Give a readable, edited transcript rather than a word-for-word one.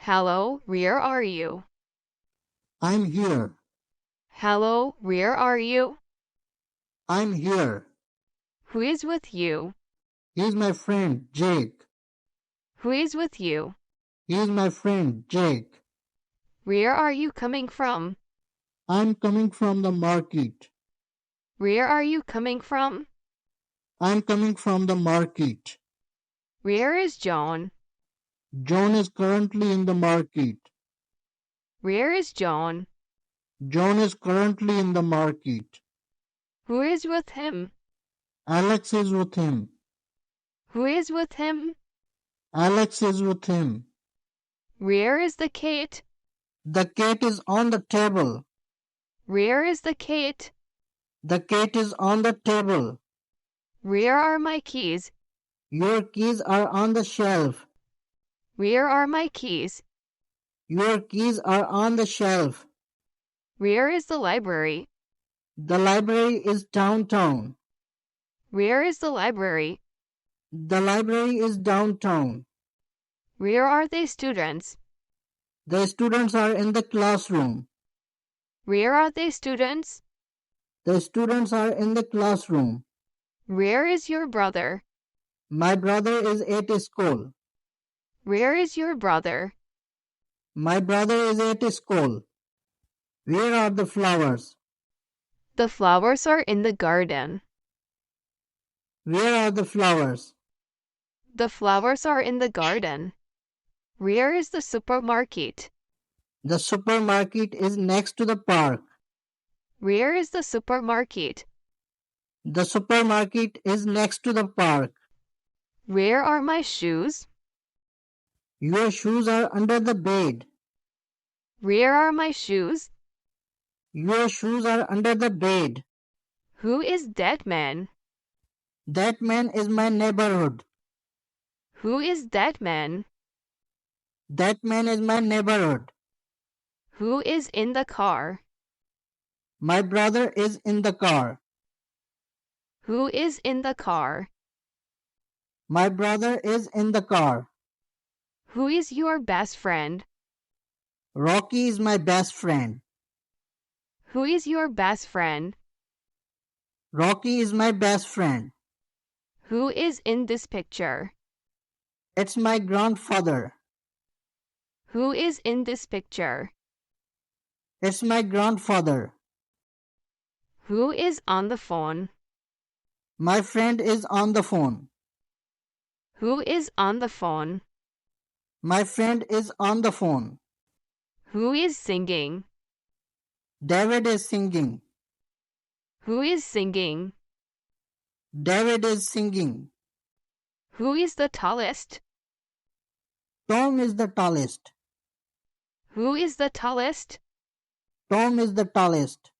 Hello, where are you? I'm here. Hello, where are you? I'm here. Who is with you? He's my friend, Jake. Who is with you? He's my friend, Jake. Where are you coming from? I'm coming from the market. Where are you coming from? I'm coming from the market. Where is John? John is currently in the market. Where is John? John is currently in the market. Who is with him? Alex is with him. Who is with him? Alex is with him. Where is the cat? The cat is on the table. Where is the cat? The cat is on the table. Where are my keys? Your keys are on the shelf. Where are my keys? Your keys are on the shelf. Where is the library? The library is downtown. Where is the library? The library is downtown. Where are the students? The students are in the classroom. Where are the students? The students are in the classroom. Where is your brother? My brother is at school. Where is your brother? My brother is at school. Where are the flowers? The flowers are in the garden. Where are the flowers? The flowers are in the garden. Where is the supermarket? The supermarket is next to the park. Where is the supermarket? The supermarket is next to the park. Where are my shoes? Your shoes are under the bed. Where are my shoes? Your shoes are under the bed. Who is that man? That man is my neighborhood. Who is that man? That man is my neighborhood. Who is in the car? My brother is in the car. Who is in the car? My brother is in the car. Who is your best friend? Rocky is my best friend. Who is your best friend? Rocky is my best friend. Who is in this picture? It's my grandfather. Who is in this picture? It's my grandfather. Who is on the phone? My friend is on the phone. Who is on the phone? My friend is on the phone. Who is singing? David is singing. Who is singing? David is singing. Who is the tallest? Tom is the tallest. Who is the tallest? Tom is the tallest.